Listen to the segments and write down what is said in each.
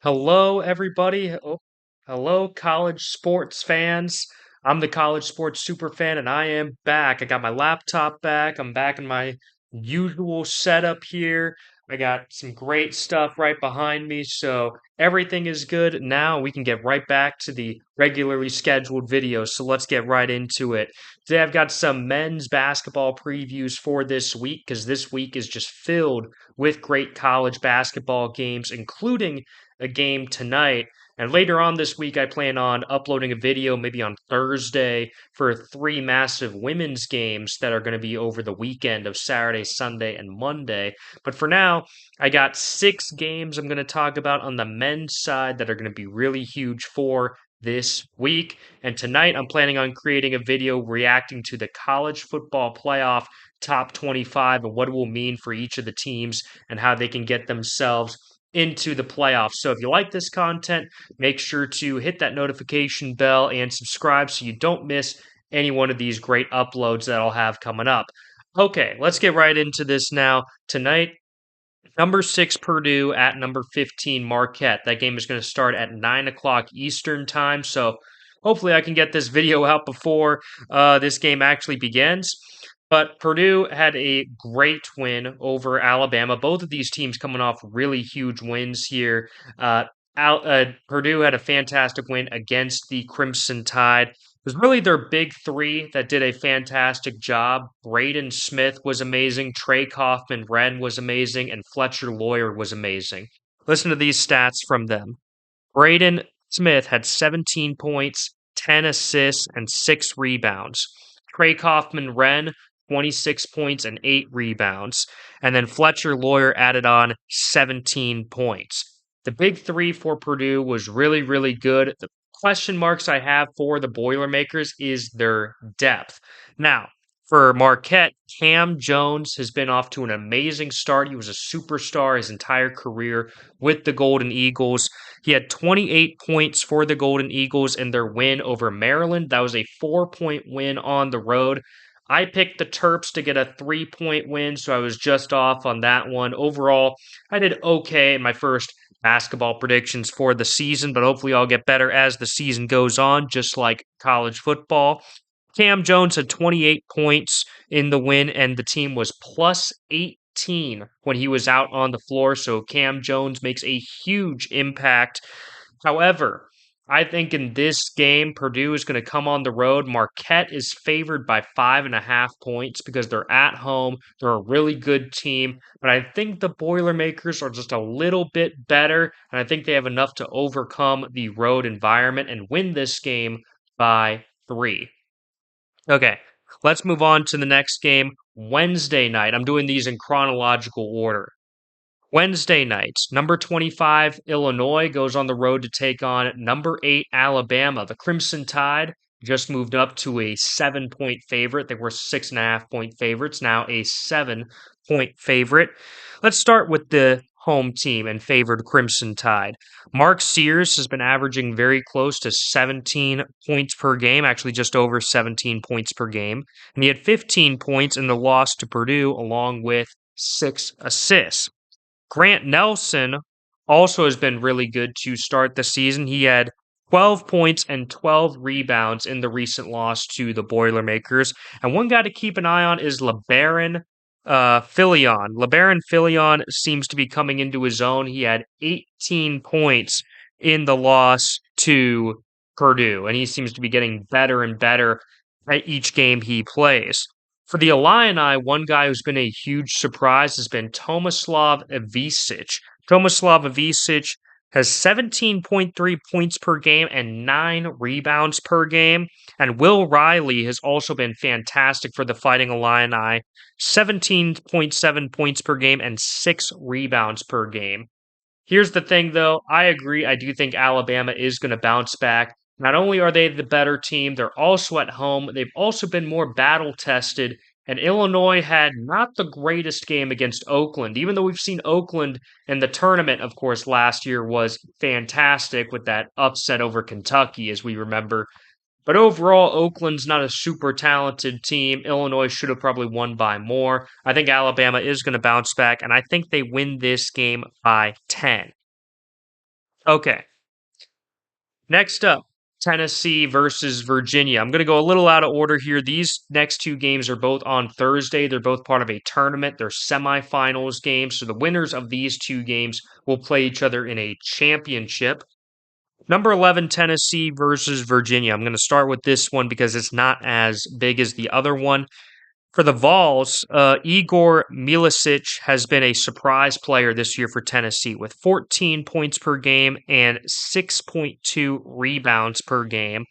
Hello, everybody. Hello, college sports fans. I'm the college sports super fan, and I am back. I got my laptop back. I'm back in my usual setup here. I got some great stuff right behind me, so everything is good. Now we can get right back to the regularly scheduled videos. So let's get right into it. Today I've got some men's basketball previews for this week because this week is just filled with great college basketball games, including a game tonight. And later on this week, I plan on uploading a video maybe on Thursday for three massive women's games that are going to be over the weekend of Saturday, Sunday, and Monday. But for now, I got six games I'm going to talk about on the men's side that are going to be really huge for this week. And tonight, I'm planning on creating a video reacting to the college football playoff top 25 and what it will mean for each of the teams and how they can get themselves into the playoffs. So if you like this content, make sure to hit that notification bell and subscribe so you don't miss any one of these great uploads that I'll have coming up. Okay, let's get right into this now. Tonight, number 6 Purdue at number 15 Marquette. That game is going to start at 9 o'clock Eastern time, so hopefully I can get this video out before this game actually begins. But Purdue had a great win over Alabama. Both of these teams coming off really huge wins here. Purdue had a fantastic win against the Crimson Tide. It was really their big three that did a fantastic job. Braden Smith was amazing, Trey Kaufman-Renn was amazing, and Fletcher Loyer was amazing. Listen to these stats from them. Braden Smith had 17 points, 10 assists, and 6 rebounds. Trey Kaufman-Renn, 26 points and 8 rebounds. And then Fletcher Loyer added on 17 points. The big three for Purdue was really, really good. The question marks I have for the Boilermakers is their depth. Now, for Marquette, Cam Jones has been off to an amazing start. He was a superstar his entire career with the Golden Eagles. He had 28 points for the Golden Eagles in their win over Maryland. That was a 4-point win on the road. I picked the Terps to get a 3-point win, so I was just off on that one. Overall, I did okay in my first basketball predictions for the season, but hopefully I'll get better as the season goes on, just like college football. Cam Jones had 28 points in the win, and the team was plus 18 when he was out on the floor. So Cam Jones makes a huge impact. However, I think in this game, Purdue is going to come on the road. Marquette is favored by 5.5 points because they're at home. They're a really good team. But I think the Boilermakers are just a little bit better. And I think they have enough to overcome the road environment and win this game by 3. Okay, let's move on to the next game. Wednesday night. I'm doing these in chronological order. Wednesday night, number 25 Illinois goes on the road to take on number 8 Alabama. The Crimson Tide just moved up to a 7-point favorite. They were 6.5-point favorites, now a 7-point favorite. Let's start with the home team and favored Crimson Tide. Mark Sears has been averaging very close to 17 points per game, actually just over 17 points per game. And he had 15 points in the loss to Purdue, along with 6 assists. Grant Nelson also has been really good to start the season. He had 12 points and 12 rebounds in the recent loss to the Boilermakers. And one guy to keep an eye on is LeBaron Philion. LeBaron Philion seems to be coming into his own. He had 18 points in the loss to Purdue, and he seems to be getting better and better at each game he plays. For the Illini, one guy who's been a huge surprise has been Tomislav Ivisic. Tomislav Ivisic has 17.3 points per game and 9 rebounds per game. And Will Riley has also been fantastic for the Fighting Illini, 17.7 points per game and 6 rebounds per game. Here's the thing, though. I agree. I do think Alabama is going to bounce back. Not only are they the better team, they're also at home. They've also been more battle tested. And Illinois had not the greatest game against Oakland, even though we've seen Oakland in the tournament, of course, last year was fantastic with that upset over Kentucky, as we remember. But overall, Oakland's not a super talented team. Illinois should have probably won by more. I think Alabama is going to bounce back, and I think they win this game by 10. Okay. Next up, Tennessee versus Virginia. I'm going to go a little out of order here. These next two games are both on Thursday. They're both part of a tournament. They're semifinals games. So the winners of these two games will play each other in a championship. Number 11, Tennessee versus Virginia. I'm going to start with this one because it's not as big as the other one. For the Vols, Igor Milicic has been a surprise player this year for Tennessee with 14 points per game and 6.2 rebounds per game.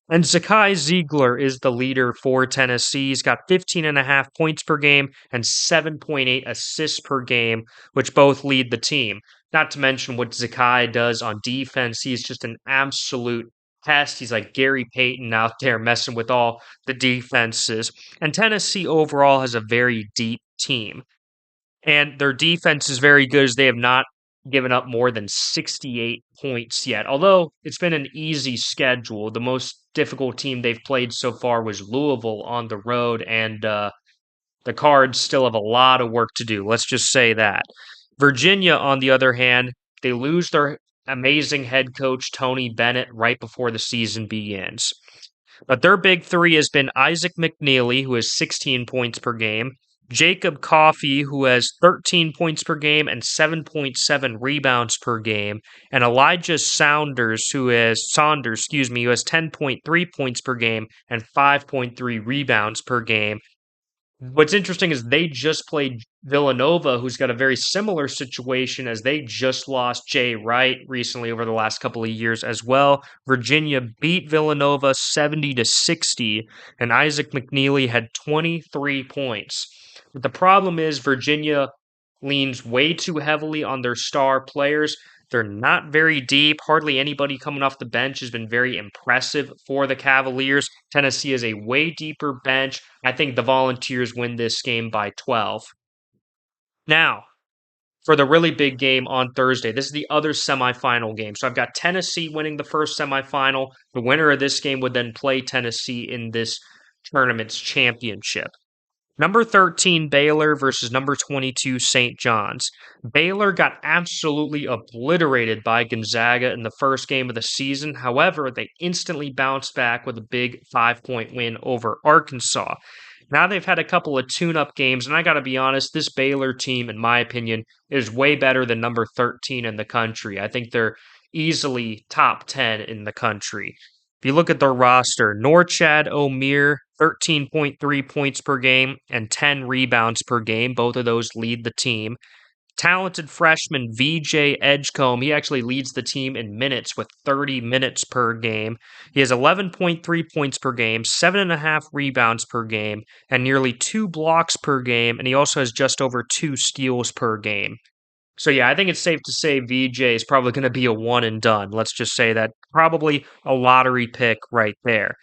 And Zakai Ziegler is the leader for Tennessee. He's got 15.5 points per game and 7.8 assists per game, which both lead the team. Not to mention what Zakai does on defense. He's just an absolute pest. He's like Gary Payton out there messing with all the defenses. And Tennessee overall has a very deep team. And their defense is very good as they have not given up more than 68 points yet. Although it's been an easy schedule, the most difficult team they've played so far was Louisville on the road, and the Cards still have a lot of work to do. Let's just say that. Virginia, on the other hand, they lose their amazing head coach, Tony Bennett, right before the season begins. But their big three has been Isaac McNeely, who has 16 points per game, Jacob Coffey, who has 13 points per game and 7.7 rebounds per game, and Elijah Saunders, who has 10.3 points per game and 5.3 rebounds per game. What's interesting is they just played Villanova, who's got a very similar situation as they just lost Jay Wright recently over the last couple of years as well. Virginia beat Villanova 70-60, and Isaac McNeely had 23 points. But the problem is Virginia leans way too heavily on their star players. They're not very deep. Hardly anybody coming off the bench has been very impressive for the Cavaliers. Tennessee is a way deeper bench. I think the Volunteers win this game by 12. Now, for the really big game on Thursday, this is the other semifinal game. So I've got Tennessee winning the first semifinal. The winner of this game would then play Tennessee in this tournament's championship. Number 13, Baylor versus number 22, St. John's. Baylor got absolutely obliterated by Gonzaga in the first game of the season. However, they instantly bounced back with a big 5-point win over Arkansas. Now they've had a couple of tune-up games, and I got to be honest, this Baylor team, in my opinion, is way better than number 13 in the country. I think they're easily top 10 in the country. If you look at their roster, Norchad Omier, 13.3 points per game and 10 rebounds per game. Both of those lead the team. Talented freshman VJ Edgecombe, he actually leads the team in minutes with 30 minutes per game. He has 11.3 points per game, 7.5 rebounds per game, and nearly 2 blocks per game, and he also has just over 2 steals per game. So yeah, I think it's safe to say VJ is probably going to be a one and done. Let's just say that. Probably a lottery pick right there.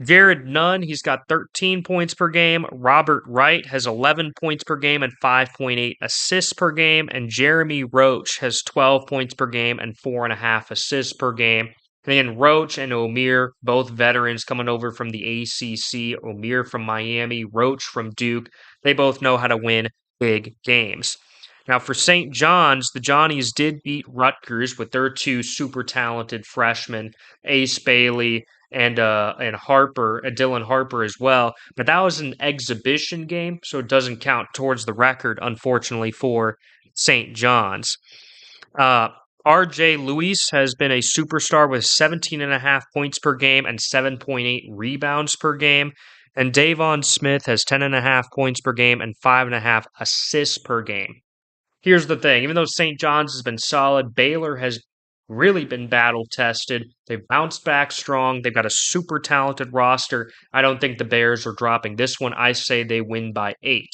Jared Nunn, he's got 13 points per game. Robert Wright has 11 points per game and 5.8 assists per game. And Jeremy Roach has 12 points per game and 4.5 assists per game. And then Roach and Omier, both veterans coming over from the ACC. Omier from Miami, Roach from Duke. They both know how to win big games. Now, for St. John's, the Johnnies did beat Rutgers with their two super talented freshmen, Ace Bailey and Harper, Dylan Harper as well. But that was an exhibition game, so it doesn't count towards the record, unfortunately, for St. John's. RJ Luis has been a superstar with 17.5 points per game and 7.8 rebounds per game. And Davon Smith has 10.5 points per game and 5.5 assists per game. Here's the thing. Even though St. John's has been solid, Baylor has really been battle tested. They've bounced back strong. They've got a super talented roster. I don't think the Bears are dropping this one. I say they win by 8.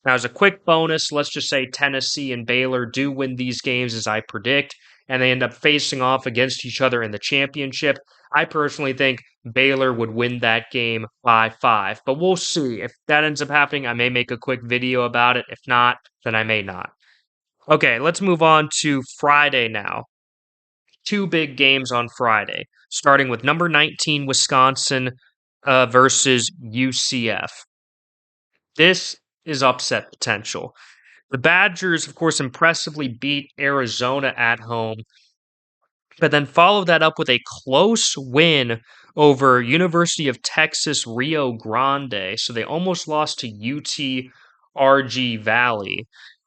Now, as a quick bonus, let's just say Tennessee and Baylor do win these games as I predict, and they end up facing off against each other in the championship. I personally think Baylor would win that game by 5, but we'll see. If that ends up happening, I may make a quick video about it. If not, then I may not. Okay, let's move on to Friday now. 2 big games on Friday, starting with number 19 Wisconsin versus UCF. This is upset potential. The Badgers, of course, impressively beat Arizona at home, but then followed that up with a close win over University of Texas Rio Grande. So they almost lost to UT Valley.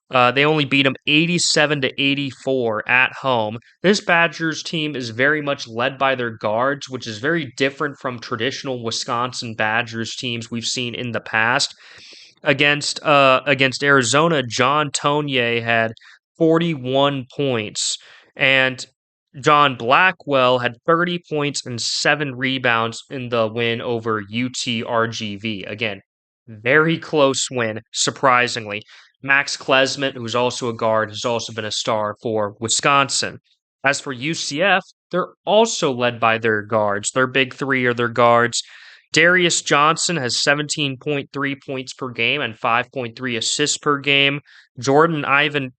They only beat them 87 to 84 at home. This Badgers team is very much led by their guards, which is very different from traditional Wisconsin Badgers teams we've seen in the past. Against Arizona, John Tonye had 41 points, and John Blackwell had 30 points and 7 rebounds in the win over UTRGV. Again, very close win, surprisingly. Max Klesmit, who's also a guard, has also been a star for Wisconsin. As for UCF, they're also led by their guards. Their big three are their guards. Darius Johnson has 17.3 points per game and 5.3 assists per game. Jordan Ivy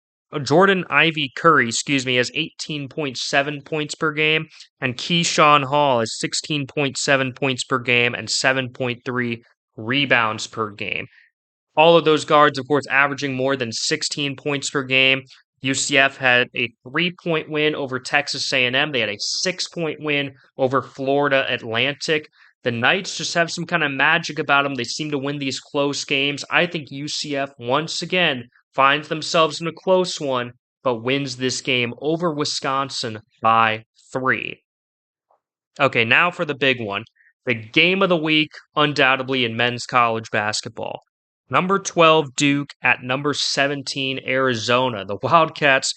Curry, has 18.7 points per game, and Keyshawn Hall has 16.7 points per game and 7.3 rebounds per game. All of those guards, of course, averaging more than 16 points per game. UCF had a 3-point win over Texas A&M. They had a 6-point win over Florida Atlantic. The Knights just have some kind of magic about them. They seem to win these close games. I think UCF, once again, finds themselves in a close one, but wins this game over Wisconsin by 3. Okay, now for the big one. The game of the week, undoubtedly, in men's college basketball. Number 12, Duke at number 17, Arizona. The Wildcats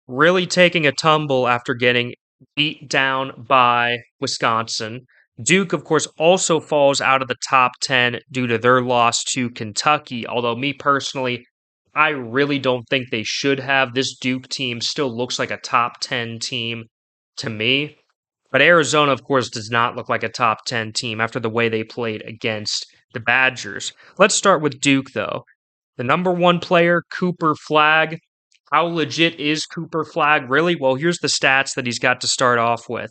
really taking a tumble after getting beat down by Wisconsin. Duke, of course, also falls out of the top 10 due to their loss to Kentucky, although me personally, I really don't think they should have. This Duke team still looks like a top 10 team to me. But Arizona, of course, does not look like a top 10 team after the way they played against the Badgers. Let's start with Duke, though. The number one player, Cooper Flagg. How legit is Cooper Flagg, really? Well, here's the stats that he's got to start off with.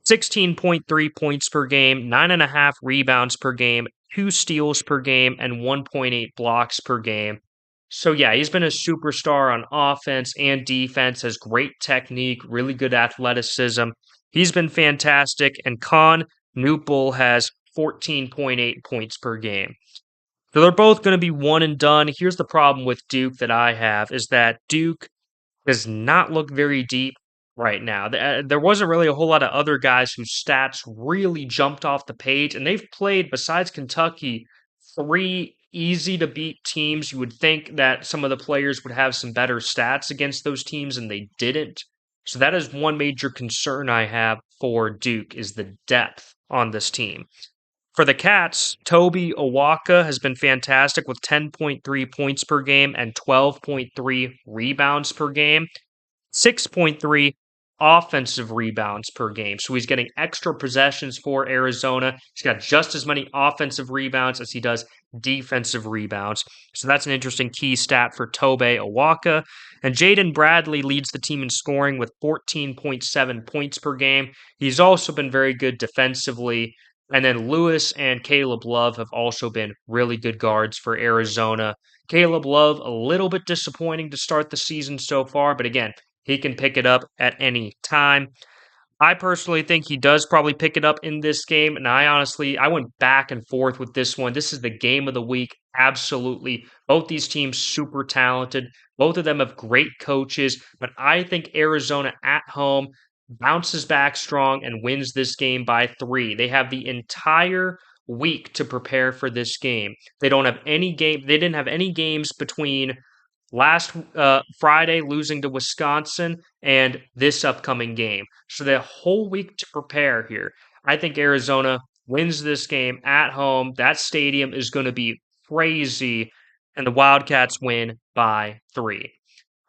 16.3 points per game, 9.5 rebounds per game, 2 steals per game, and 1.8 blocks per game. So yeah, he's been a superstar on offense and defense, has great technique, really good athleticism. He's been fantastic, and Con Newpel has 14.8 points per game. So they're both going to be one and done. Here's the problem with Duke that I have is that Duke does not look very deep right now. There wasn't really a whole lot of other guys whose stats really jumped off the page, and they've played, besides Kentucky, 3 easy to beat teams. You would think that some of the players would have some better stats against those teams, and they didn't. So that is one major concern I have for Duke is the depth on this team. For the Cats, Toby Awaka has been fantastic with 10.3 points per game and 12.3 rebounds per game, 6.3 offensive rebounds per game. So he's getting extra possessions for Arizona. He's got just as many offensive rebounds as he does defensive rebounds. So that's an interesting key stat for Tobe Awaka. And Jaden Bradley leads the team in scoring with 14.7 points per game. He's also been very good defensively. And then Lewis and Caleb Love have also been really good guards for Arizona. Caleb Love, a little bit disappointing to start the season so far, but again, he can pick it up at any time. I personally think he does probably pick it up in this game, and I went back and forth with this one. This is the game of the week, absolutely. Both these teams super talented. Both of them have great coaches, but I think Arizona at home bounces back strong and wins this game by 3. They have the entire week to prepare for this game. They didn't have any games between last Friday losing to Wisconsin and this upcoming game. So they have a whole week to prepare here. I think Arizona wins this game at home. That stadium is going to be crazy, and the Wildcats win by 3.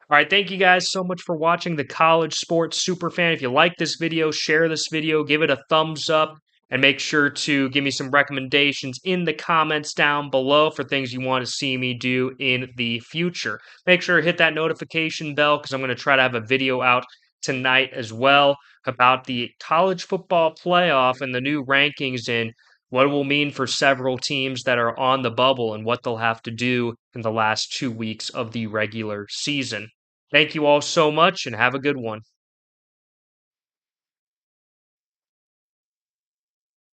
All right, thank you guys so much for watching the College Sports Superfan. If you like this video, share this video, give it a thumbs up, and make sure to give me some recommendations in the comments down below for things you want to see me do in the future. Make sure to hit that notification bell because I'm going to try to have a video out tonight as well about the college football playoff and the new rankings and what it will mean for several teams that are on the bubble and what they'll have to do in the last 2 weeks of the regular season. Thank you all so much and have a good one.